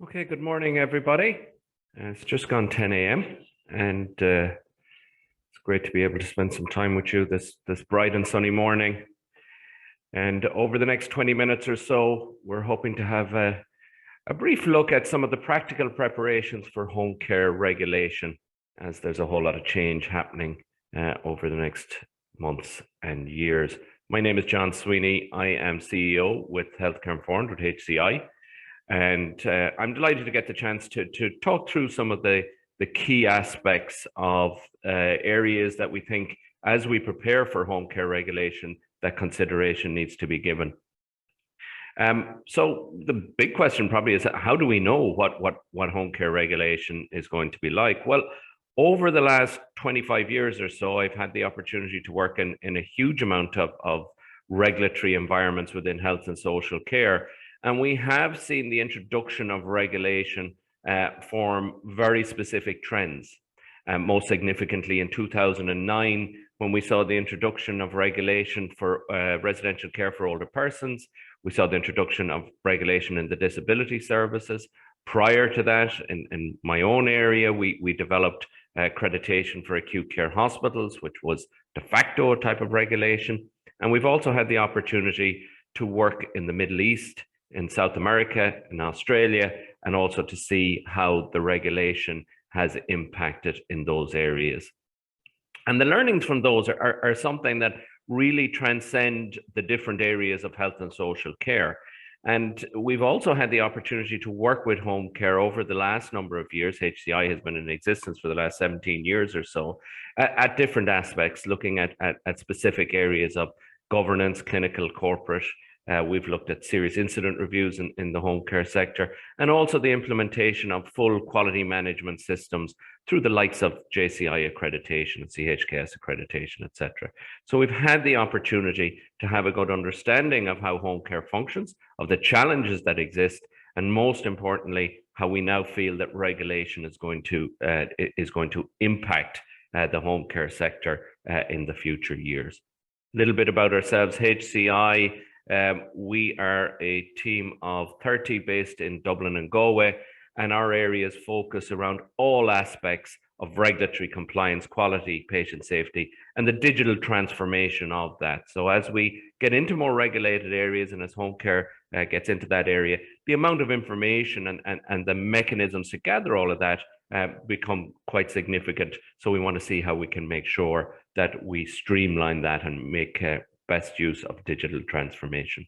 Okay, good morning, everybody. It's just gone 10 a.m. and it's great to be able to spend some time with you this bright and sunny morning. And over the next 20 minutes or so, we're hoping to have a brief look at some of the practical preparations for home care regulation, as there's a whole lot of change happening over the next months and years. My name is John Sweeney. I am CEO with Healthcare Informed with HCI. And I'm delighted to get the chance to talk through some of the key aspects of areas that we think, as we prepare for home care regulation, that consideration needs to be given. So the big question probably is, how do we know what home care regulation is going to be like? Well, over the last 25 years or so, I've had the opportunity to work in a huge amount of regulatory environments within health and social care. And we have seen the introduction of regulation form very specific trends. Most significantly in 2009, when we saw the introduction of regulation for residential care for older persons. We saw the introduction of regulation in the disability services. Prior to that, in my own area, we developed accreditation for acute care hospitals, which was de facto a type of regulation. And we've also had the opportunity to work in the Middle East, in South America, in Australia, and also to see how the regulation has impacted in those areas. And the learnings from those are something that really transcend the different areas of health and social care. And we've also had the opportunity to work with home care over the last number of years. HCI has been in existence for the last 17 years or so, at different aspects, looking at specific areas of governance, clinical, corporate. We've looked at serious incident reviews in the home care sector, and also the implementation of full quality management systems through the likes of JCI accreditation and HCIS accreditation, etc. So we've had the opportunity to have a good understanding of how home care functions, of the challenges that exist, and most importantly, how we now feel that regulation is going to impact the home care sector in the future years. A little bit about ourselves. HCI. We are a team of 30 based in Dublin and Galway, and our areas focus around all aspects of regulatory compliance, quality, patient safety, and the digital transformation of that. So as we get into more regulated areas, and as home care gets into that area, the amount of information and the mechanisms to gather all of that become quite significant. So we want to see how we can make sure that we streamline that and make best use of digital transformation.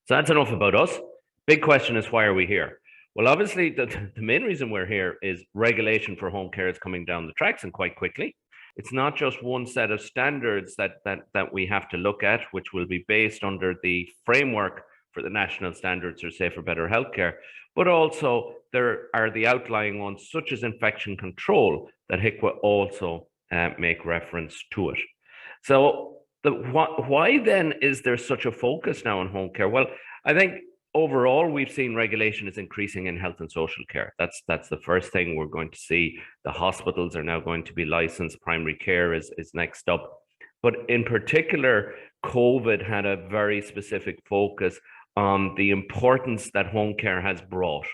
So that's enough about us. Big question is, why are we here? Well, obviously, the main reason we're here is regulation for home care is coming down the tracks, and quite quickly. It's not just one set of standards that we have to look at, which will be based under the framework for the national standards for safer, better healthcare, but also there are the outlying ones, such as infection control, that HIQA also make reference to it. So why then is there such a focus now on home care? Well, I think overall we've seen regulation is increasing in health and social care. That's the first thing we're going to see. The hospitals are now going to be licensed. Primary care is next up. But in particular, COVID had a very specific focus on the importance that home care has brought,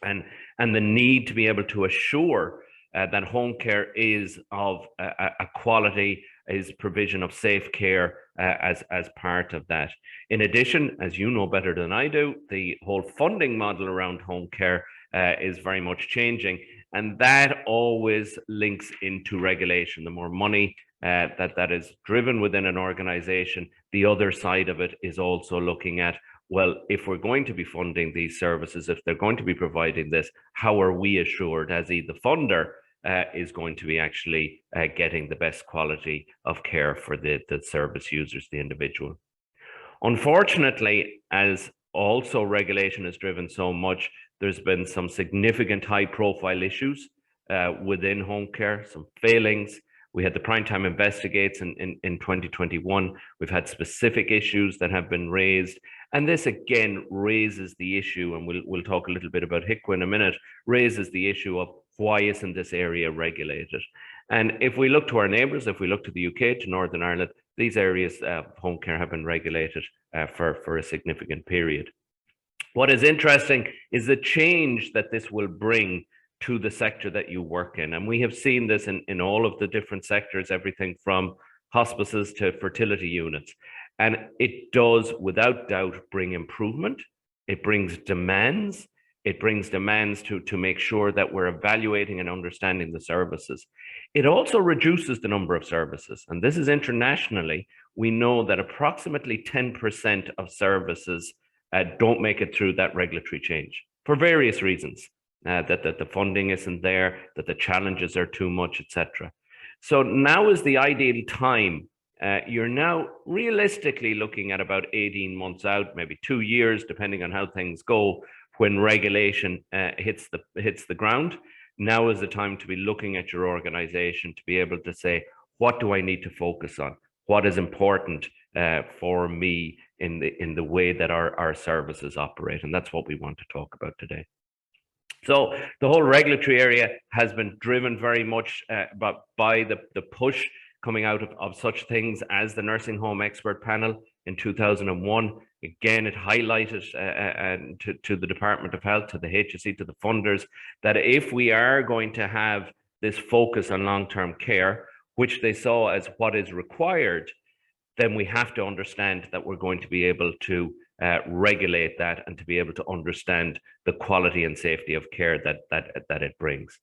and the need to be able to assure that home care is of a quality, is provision of safe care as part of that. In addition, as you know better than I do, the whole funding model around home care is very much changing, and that always links into regulation. The more money that is driven within an organization, the other side of it is also looking at, well, if we're going to be funding these services, if they're going to be providing this, how are we assured as the funder is going to be actually getting the best quality of care for the service users, the individual. Unfortunately, as also regulation has driven so much, there's been some significant high profile issues within home care, some failings. We had the Primetime Investigates in 2021. We've had specific issues that have been raised. And this again raises the issue, and we'll talk a little bit about HIQA in a minute, raises the issue of why isn't this area regulated? And if we look to our neighbours, if we look to the UK, to Northern Ireland, these areas of home care have been regulated for a significant period. What is interesting is the change that this will bring to the sector that you work in. And we have seen this in all of the different sectors, everything from hospices to fertility units. And it does, without doubt, bring improvement. It brings demands. It brings demands to make sure that we're evaluating and understanding the services. It also reduces the number of services. And this is internationally. We know that approximately 10% of services don't make it through that regulatory change for various reasons. That the funding isn't there, that the challenges are too much, etc. So now is the ideal time. You're now realistically looking at about 18 months out, maybe 2 years, depending on how things go, when regulation hits the ground. Now is the time to be looking at your organization to be able to say, what do I need to focus on? What is important for me in the way that our services operate? And that's what we want to talk about today. So the whole regulatory area has been driven very much by the push coming out of such things as the Nursing Home Expert Panel in 2001. Again, it highlighted to the Department of Health, to the HSE, to the funders, that if we are going to have this focus on long-term care, which they saw as what is required, then we have to understand that we're going to be able to regulate that and to be able to understand the quality and safety of care that it brings.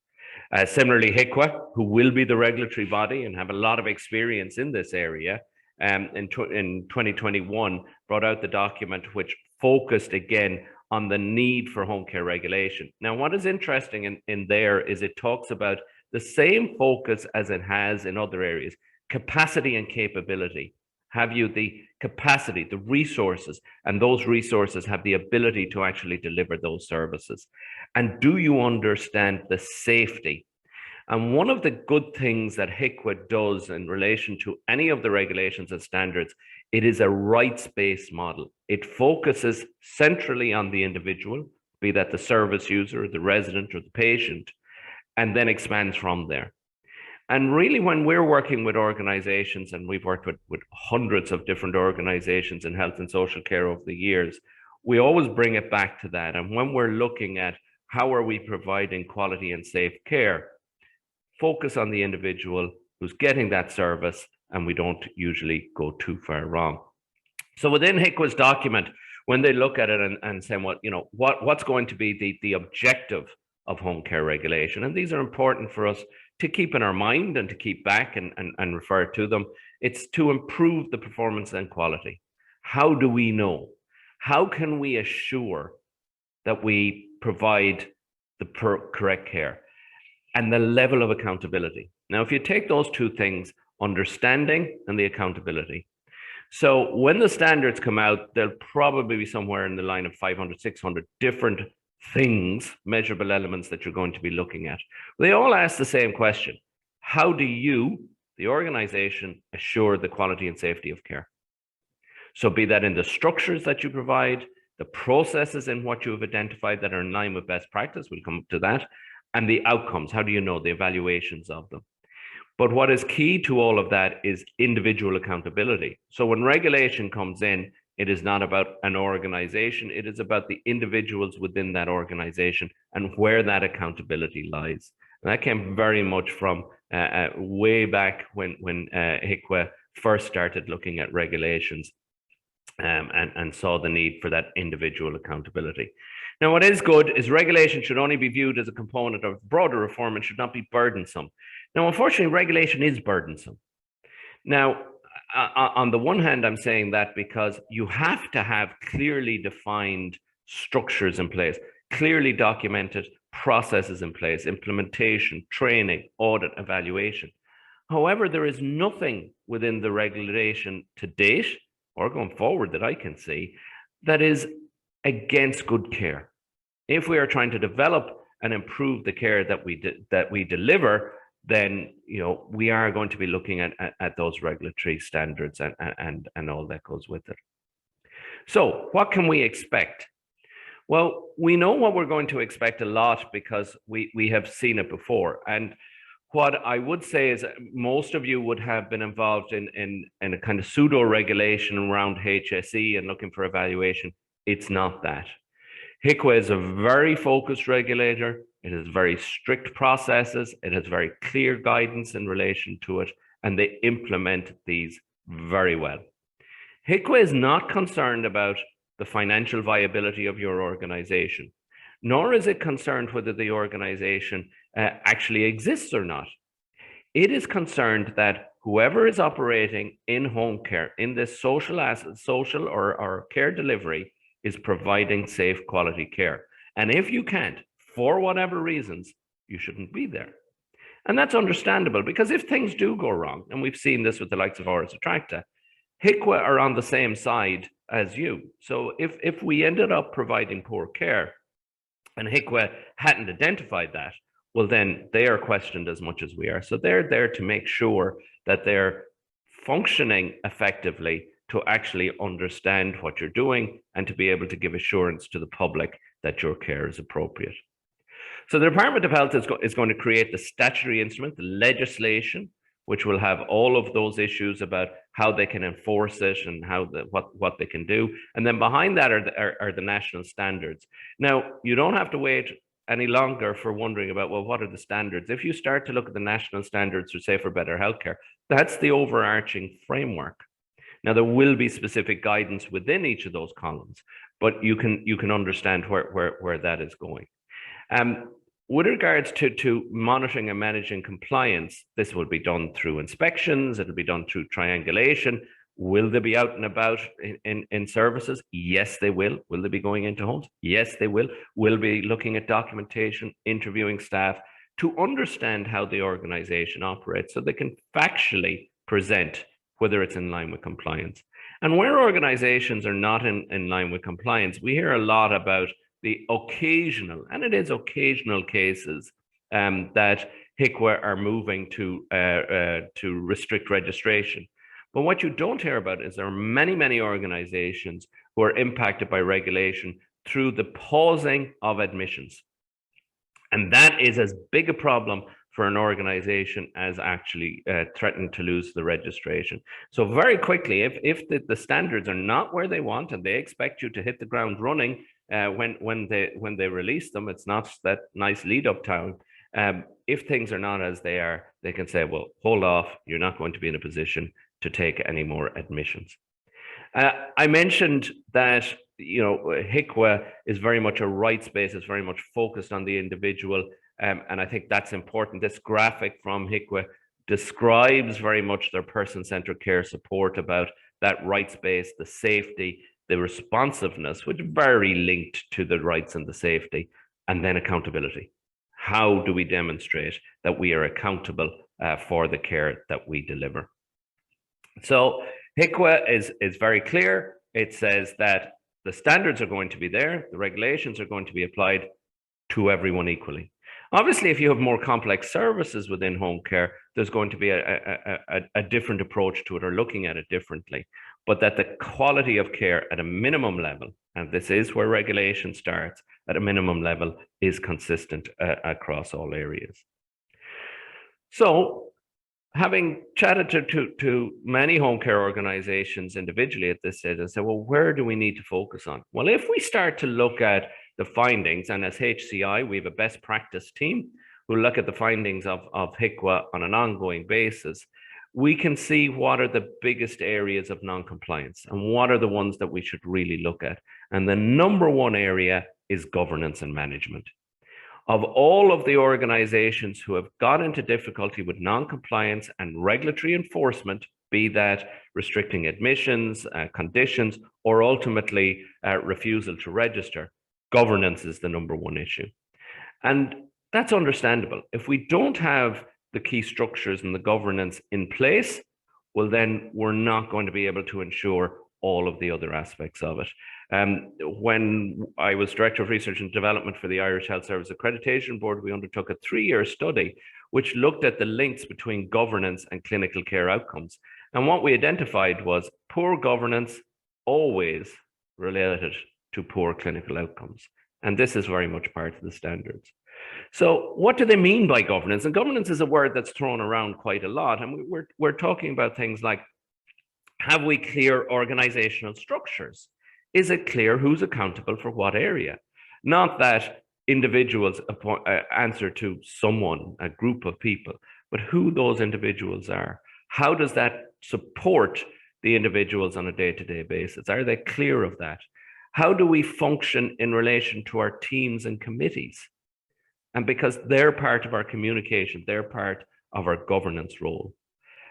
Similarly, HIQA, who will be the regulatory body and have a lot of experience in this area, in 2021 brought out the document which focused again on the need for home care regulation. Now, what is interesting in there is it talks about the same focus as it has in other areas: capacity and capability. Have you the capacity, the resources, and those resources have the ability to actually deliver those services? And do you understand the safety? And one of the good things that HIQA does in relation to any of the regulations and standards, it is a rights-based model. It focuses centrally on the individual, be that the service user, the resident, or the patient, and then expands from there. And really, when we're working with organizations, and we've worked with hundreds of different organizations in health and social care over the years, we always bring it back to that. And when we're looking at how are we providing quality and safe care, focus on the individual who's getting that service, and we don't usually go too far wrong. So within HIQA's document, when they look at it and say, well, you know, what's going to be the objective of home care regulation, and these are important for us to keep in our mind and to keep back and refer to them. It's to improve the performance and quality. How do we know? How can we assure that we provide the correct care and the level of accountability? Now, if you take those two things, understanding and the accountability. So when the standards come out, there'll probably be somewhere in the line of 500, 600 different things, measurable elements that you're going to be looking at. They all ask the same question: how do you, the organization, assure the quality and safety of care? So be that in the structures that you provide, the processes in what you have identified that are in line with best practice, we'll come up to that, and the outcomes. How do you know the evaluations of them? But what is key to all of that is individual accountability. So when regulation comes in, it is not about an organization, it is about the individuals within that organization and where that accountability lies. And that came very much from way back when HIQA first started looking at regulations and saw the need for that individual accountability. Now, what is good is regulation should only be viewed as a component of broader reform and should not be burdensome. Now, unfortunately, regulation is burdensome. Now, on the one hand, I'm saying that because you have to have clearly defined structures in place, clearly documented processes in place, implementation, training, audit, evaluation. However, there is nothing within the regulation to date or going forward that I can see that is against good care. If we are trying to develop and improve the care that we deliver, then we are going to be looking at those regulatory standards and all that goes with it. So what can we expect? Well, we know what we're going to expect a lot because we have seen it before. And what I would say is most of you would have been involved in a kind of pseudo regulation around HSE and looking for evaluation. It's not that. HIQA is a very focused regulator. It has very strict processes. It has very clear guidance in relation to it, and they implement these very well. HIQA is not concerned about the financial viability of your organization, nor is it concerned whether the organization actually exists or not. It is concerned that whoever is operating in home care, in this social or care delivery, is providing safe quality care. And if you can't, for whatever reasons, you shouldn't be there. And that's understandable, because if things do go wrong, and we've seen this with the likes of Auris Attracta, HIQA are on the same side as you. So if we ended up providing poor care and HIQA hadn't identified that, well, then they are questioned as much as we are. So they're there to make sure that they're functioning effectively, to actually understand what you're doing and to be able to give assurance to the public that your care is appropriate. So the Department of Health is going to create the statutory instrument, the legislation, which will have all of those issues about how they can enforce it and what they can do. And then behind that are the national standards. Now, you don't have to wait any longer for wondering about, well, what are the standards? If you start to look at the national standards for safer, better healthcare, that's the overarching framework. Now, there will be specific guidance within each of those columns, but you can understand where that is going. With regards to monitoring and managing compliance, this will be done through inspections. It'll be done through triangulation. Will they be out and about in services? Yes, they will. Will they be going into homes? Yes, they will. Will be looking at documentation, interviewing staff to understand how the organization operates, so they can factually present whether it's in line with compliance. And where organizations are not in line with compliance, we hear a lot about the occasional, and it is occasional cases that HIQA are moving to restrict registration. But what you don't hear about is there are many, many organizations who are impacted by regulation through the pausing of admissions. And that is as big a problem for an organization as actually threatening to lose the registration. So very quickly, if the standards are not where they want and they expect you to hit the ground running when they release them, it's not that nice lead up time. If things are not as they are, they can say, well, hold off, you're not going to be in a position to take any more admissions. I mentioned that HIQA is very much a rights-based, it's very much focused on the individual, and I think that's important. This graphic from HIQA describes very much their person-centered care support, about that rights-based, the safety, the responsiveness, which is very linked to the rights and the safety, and then accountability. How do we demonstrate that we are accountable for the care that we deliver? So HIQA is very clear. It says that the standards are going to be there, the regulations are going to be applied to everyone equally. Obviously, if you have more complex services within home care, there's going to be a different approach to it, or looking at it differently. But that the quality of care at a minimum level, and this is where regulation starts, at a minimum level is consistent across all areas. So, having chatted to many home care organizations individually at this stage, I said, well, where do we need to focus on? Well, if we start to look at the findings, and as HCI, we have a best practice team who look at the findings of HIQA on an ongoing basis, we can see what are the biggest areas of non-compliance and what are the ones that we should really look at. And the number one area is governance and management. Of all of the organizations who have got into difficulty with non-compliance and regulatory enforcement, be that restricting admissions, conditions, or ultimately refusal to register, governance is the number one issue. And that's understandable. If we don't have the key structures and the governance in place, well, then we're not going to be able to ensure all of the other aspects of it. When I was Director of Research and Development for the Irish Health Service Accreditation Board, we undertook a 3-year study which looked at the links between governance and clinical care outcomes. And what we identified was poor governance always related to poor clinical outcomes. And this is very much part of the standards. So what do they mean by governance? And governance is a word that's thrown around quite a lot. And we're talking about things like, have we clear organizational structures? Is it clear who's accountable for what area? Not that individuals answer to someone, a group of people, but who those individuals are. How does that support the individuals on a day-to-day basis? Are they clear of that? How do we function in relation to our teams and committees? And because they're part of our communication, they're part of our governance role.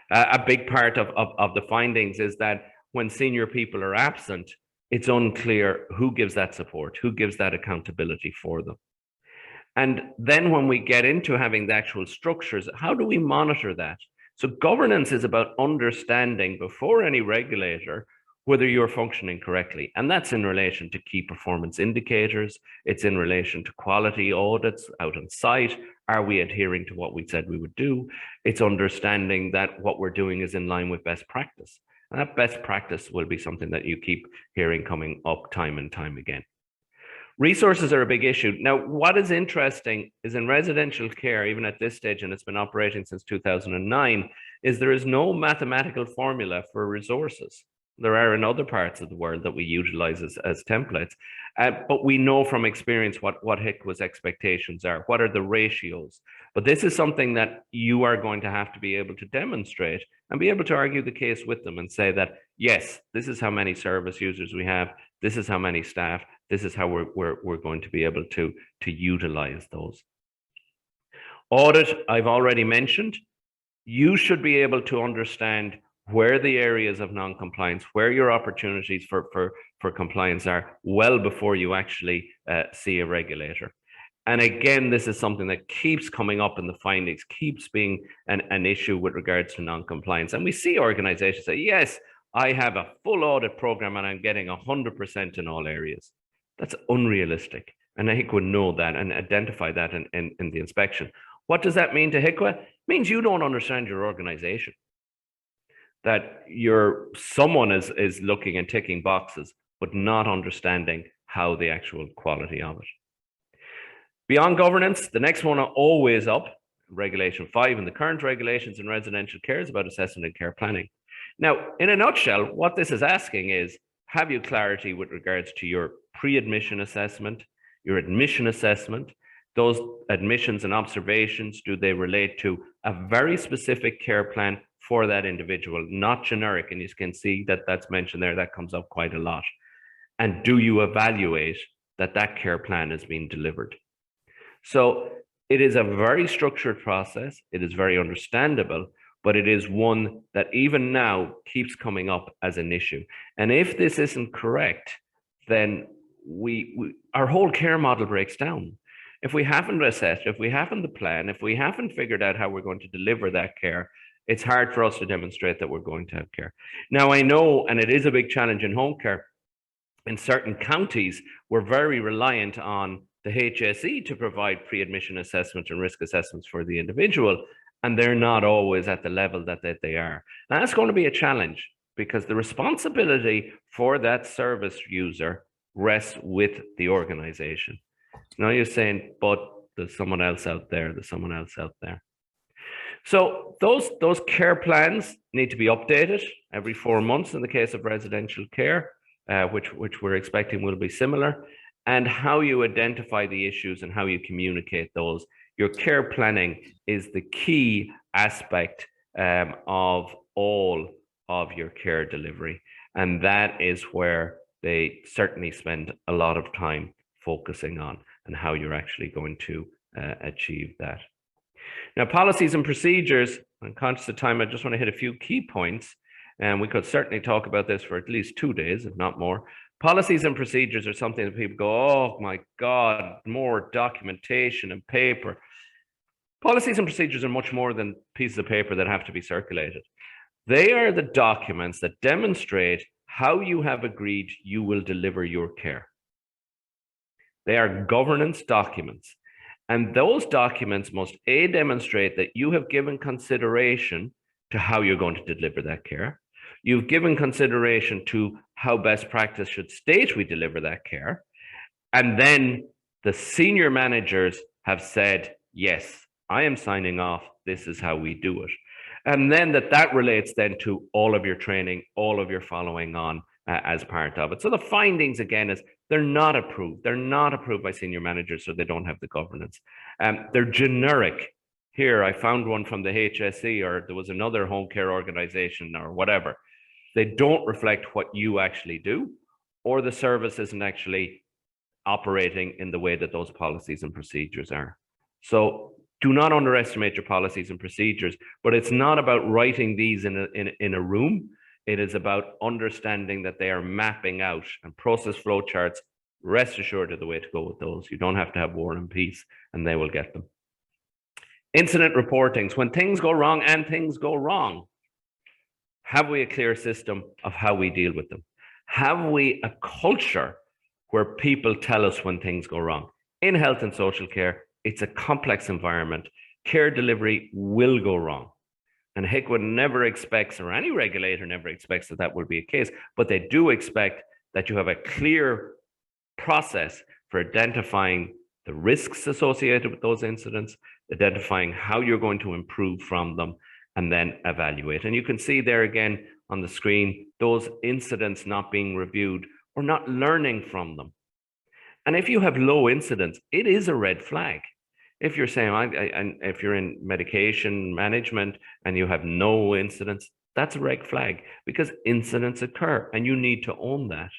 A big part of the findings is that when senior people are absent, it's unclear who gives that support, who gives that accountability for them. And then when we get into having the actual structures, how do we monitor that? So governance is about understanding before any regulator whether you're functioning correctly. And that's in relation to key performance indicators. It's in relation to quality audits out on site. Are we adhering to what we said we would do? It's understanding that what we're doing is in line with best practice. And that best practice will be something that you keep hearing coming up time and time again. Resources are a big issue. Now, what is interesting is in residential care, even at this stage, and it's been operating since 2009, is there is no mathematical formula for resources. There are in other parts of the world that we utilize as templates, but we know from experience what HIQA's expectations are, what are the ratios. But this is something that you are going to have to be able to demonstrate and be able to argue the case with them and say that, yes, this is how many service users we have, this is how many staff, this is how we're going to be able to utilize those. Audit, I've already mentioned. You should be able to understand where the areas of non-compliance, where your opportunities for compliance are well before you actually see a regulator. And again, this is something that keeps coming up in the findings, keeps being an issue with regards to non-compliance. And we see organizations say, yes, I have a full audit program and I'm getting 100% in all areas. That's unrealistic. And HIQA would know that and identify that in the inspection. What does that mean to HIQA? It means you don't understand your organization. That someone is looking and ticking boxes, but not understanding how the actual quality of it. Beyond governance, the next one are always up, Regulation 5 in the current regulations in residential care is about assessment and care planning. Now, in a nutshell, what this is asking is, have you clarity with regards to your pre-admission assessment, your admission assessment, those admissions and observations, do they relate to a very specific care plan for that individual, not generic? And you can see that that's mentioned there, that comes up quite a lot. And do you evaluate that that care plan is being delivered? So it is a very structured process. It is very understandable, but it is one that even now keeps coming up as an issue. And if this isn't correct, then our whole care model breaks down. If we haven't assessed, if we haven't the plan, if we haven't figured out how we're going to deliver that care, it's hard for us to demonstrate that we're going to have care. Now, I know, and it is a big challenge in home care, in certain counties, we're very reliant on the HSE to provide pre-admission assessment and risk assessments for the individual, and they're not always at the level that they are. And that's going to be a challenge because the responsibility for that service user rests with the organization. Now you're saying, but there's someone else out there, there's someone else out there. So those care plans need to be updated every 4 months in the case of residential care, which we're expecting will be similar, and how you identify the issues and how you communicate those. Your care planning is the key aspect of all of your care delivery. And that is where they certainly spend a lot of time focusing on and how you're actually going to achieve that. Now, policies and procedures, I'm conscious of time, I just want to hit a few key points, and we could certainly talk about this for at least 2 days, if not more. Policies and procedures are something that people go, oh my God, more documentation and paper. Policies and procedures are much more than pieces of paper that have to be circulated. They are the documents that demonstrate how you have agreed you will deliver your care. They are governance documents. And those documents must demonstrate that you have given consideration to how you're going to deliver that care. You've given consideration to how best practice should state we deliver that care. And then the senior managers have said, yes, I am signing off. This is how we do it. And then that relates then to all of your training, all of your following on as part of it. So the findings, again, is They're not approved. They're not approved by senior managers, so they don't have the governance. They're generic. Here, I found one from the HSE, or there was another home care organization or whatever. They don't reflect what you actually do, or the service isn't actually operating in the way that those policies and procedures are. So do not underestimate your policies and procedures, but it's not about writing these in a room. It is about understanding that they are mapping out, and process flow charts, rest assured, are the way to go with those. You don't have to have War and Peace, and they will get them. Incident reportings, when things go wrong, and things go wrong, have we a clear system of how we deal with them? Have we a culture where people tell us when things go wrong? In health and social care, it's a complex environment. Care delivery will go wrong. And HIQA never expects, or any regulator never expects, that that will be a case, but they do expect that you have a clear process for identifying the risks associated with those incidents, identifying how you're going to improve from them, and then evaluate. And you can see there again on the screen, those incidents not being reviewed or not learning from them. And if you have low incidents, it is a red flag. If you're saying, if you're in medication management and you have no incidents, that's a red flag, because incidents occur and you need to own that.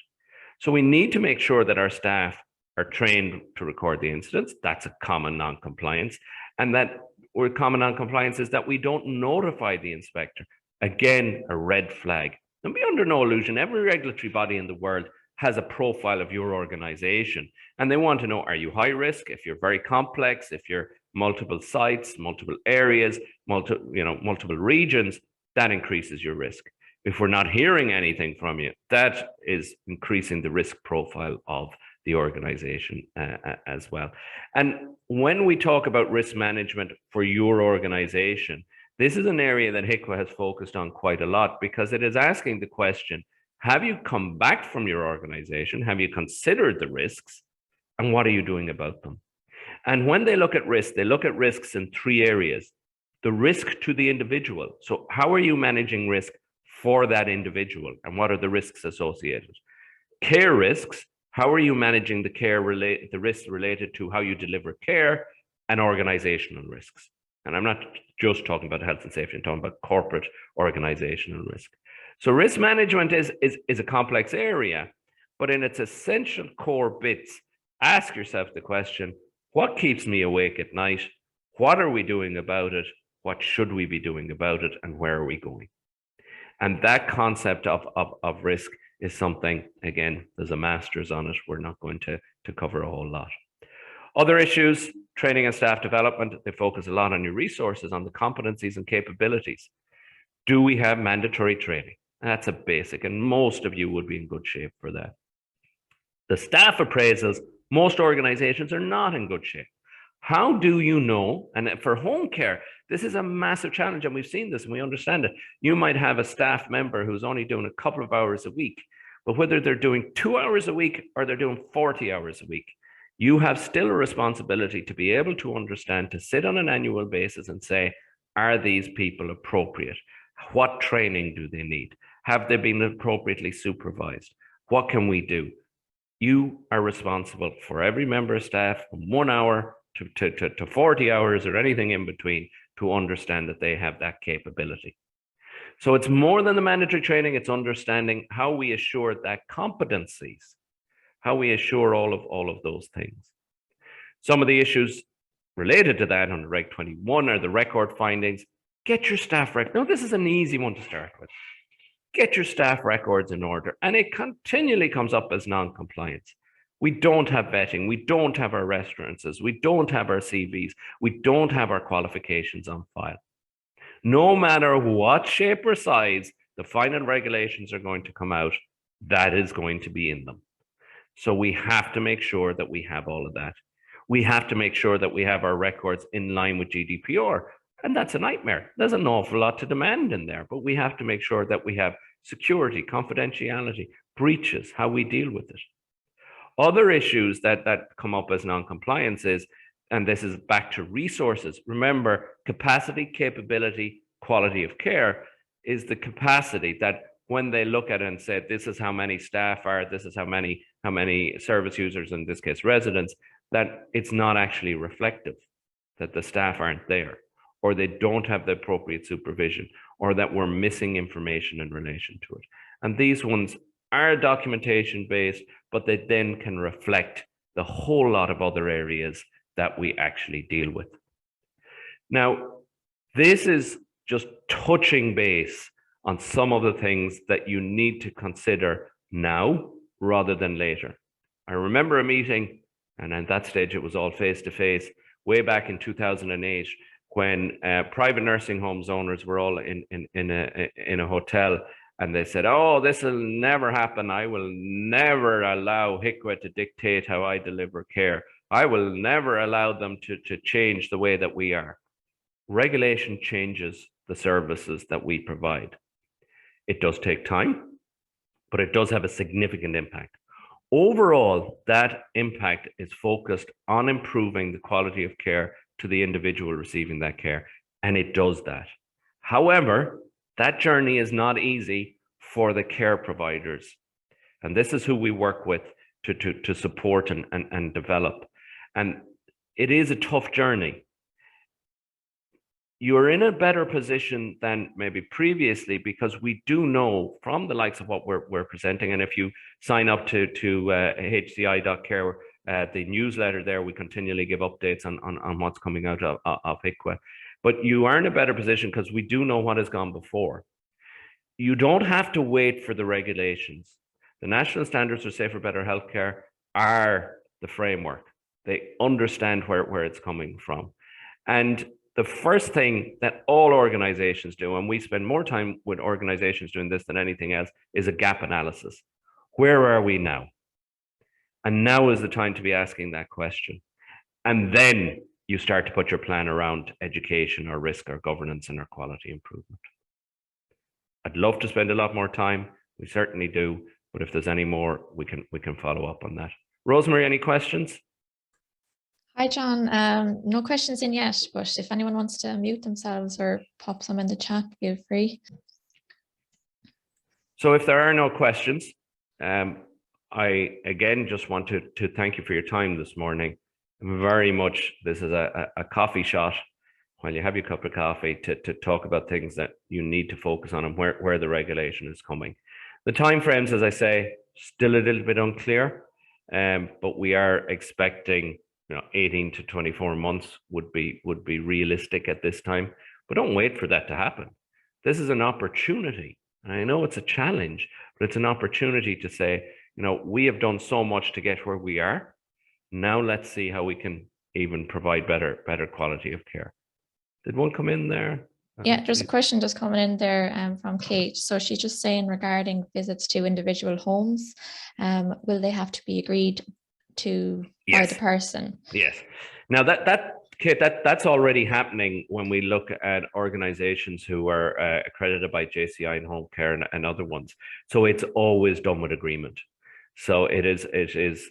So we need to make sure that our staff are trained to record the incidents. That's a common non-compliance. And that common non-compliance is that we don't notify the inspector. Again, a red flag. And be under no illusion, every regulatory body in the world has a profile of your organization, and they want to know, are you high risk? If you're very complex, if you're multiple sites, multiple areas, multiple regions, that increases your risk. If we're not hearing anything from you, that is increasing the risk profile of the organization as well. And when we talk about risk management for your organization, this is an area that HIQA has focused on quite a lot, because it is asking the question, have you come back from your organization? Have you considered the risks? And what are you doing about them? And when they look at risk, they look at risks in three areas. The risk to the individual. So how are you managing risk for that individual? And what are the risks associated? Care risks. How are you managing the risks related to how you deliver care? And organizational risks. And I'm not just talking about health and safety, I'm talking about corporate organizational risk. So risk management is a complex area, but in its essential core bits, ask yourself the question, what keeps me awake at night? What are we doing about it? What should we be doing about it? And where are we going? And that concept of risk is something, again, there's a master's on it. We're not going to cover a whole lot. Other issues, training and staff development. They focus a lot on your resources, on the competencies and capabilities. Do we have mandatory training? That's a basic, and most of you would be in good shape for that. The staff appraisals, most organizations are not in good shape. How do you know? And for home care, this is a massive challenge, and we've seen this and we understand it. You might have a staff member who's only doing a couple of hours a week, but whether they're doing 2 hours a week or they're doing 40 hours a week, you have still a responsibility to be able to understand, to sit on an annual basis and say, are these people appropriate? What training do they need? Have they been appropriately supervised? What can we do? You are responsible for every member of staff from 1 hour to 40 hours or anything in between to understand that they have that capability. So it's more than the mandatory training, it's understanding how we assure that competencies, how we assure all of those things. Some of the issues related to that under Reg 21 are the record findings. Get your staff record. Now, this is an easy one to start with. Get your staff records in order. And it continually comes up as non-compliance. We don't have vetting. We don't have our references. We don't have our CVs. We don't have our qualifications on file. No matter what shape or size the final regulations are going to come out, that is going to be in them. So we have to make sure that we have all of that. We have to make sure that we have our records in line with GDPR. And that's a nightmare. There's an awful lot to demand in there, but we have to make sure that we have security, confidentiality, breaches, how we deal with it. Other issues that come up as non-compliance is, and this is back to resources. Remember, capacity, capability, quality of care is the capacity that when they look at it and say, this is how many staff are, this is how many how many service users, in this case residents, that it's not actually reflective, that the staff aren't there, or they don't have the appropriate supervision, or that we're missing information in relation to it. And these ones are documentation based, but they then can reflect the whole lot of other areas that we actually deal with. Now, this is just touching base on some of the things that you need to consider now rather than later. I remember a meeting, and at that stage it was all face-to-face, way back in 2008, when private nursing homes owners were all in a hotel, and they said, oh, this will never happen. I will never allow HIQA to dictate how I deliver care. I will never allow them to change the way that we are. Regulation changes the services that we provide. It does take time, but it does have a significant impact. Overall, that impact is focused on improving the quality of care to the individual receiving that care, and it does that. However, that journey is not easy for the care providers, and this is who we work with to support and develop. And it is a tough journey. You're in a better position than maybe previously, because we do know from the likes of what we're presenting, and if you sign up to HCI.care, the newsletter there, we continually give updates on what's coming out of HIQA. But you are in a better position because we do know what has gone before. You don't have to wait for the regulations. The National Standards for Safer, Better Healthcare are the framework. They understand where it's coming from. And the first thing that all organizations do, and we spend more time with organizations doing this than anything else, is a gap analysis. Where are we now? And now is the time to be asking that question. And then you start to put your plan around education or risk or governance and or quality improvement. I'd love to spend a lot more time. We certainly do. But if there's any more, we can follow up on that. Rosemary, any questions? Hi, John. No questions in yet, but if anyone wants to mute themselves or pop some in the chat, feel free. So if there are no questions, I again just want to thank you for your time this morning. Very much, this is a coffee shot while you have your cup of coffee to talk about things that you need to focus on and where the regulation is coming. The timeframes, as I say, still a little bit unclear, but we are expecting 18 to 24 months would be realistic at this time. But don't wait for that to happen. This is an opportunity. And I know it's a challenge, but it's an opportunity to say, we have done so much to get where we are. Now let's see how we can even provide better quality of care. Did one come in there? Yeah, there's a question just coming in there from Kate. So she's just saying regarding visits to individual homes, will they have to be agreed to by the person? Yes. Now that's already happening when we look at organizations who are accredited by JCI and Homecare and other ones. So it's always done with agreement. So it is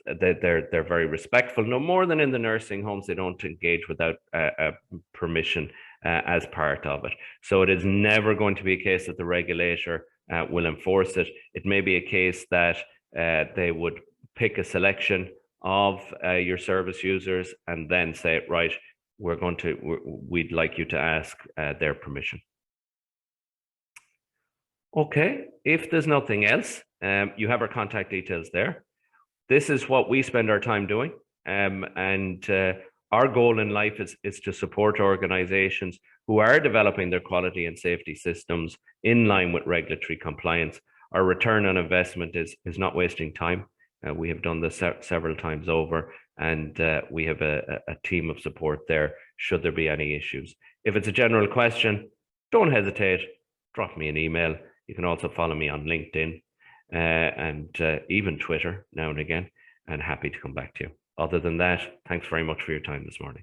that they're very respectful. No more than in the nursing homes, they don't engage without permission as part of it. So it is never going to be a case that the regulator will enforce it. It may be a case that they would pick a selection of your service users and then say, right, we'd like you to ask their permission. Okay, if there's nothing else, you have our contact details there. This is what we spend our time doing, and our goal in life is to support organizations who are developing their quality and safety systems in line with regulatory compliance. Our return on investment is not wasting time. We have done this several times over, and we have a team of support there should there be any issues. If it's a general question, don't hesitate, drop me an email. You can also follow me on LinkedIn and even Twitter now and again, and happy to come back to you. Other than that, thanks very much for your time this morning.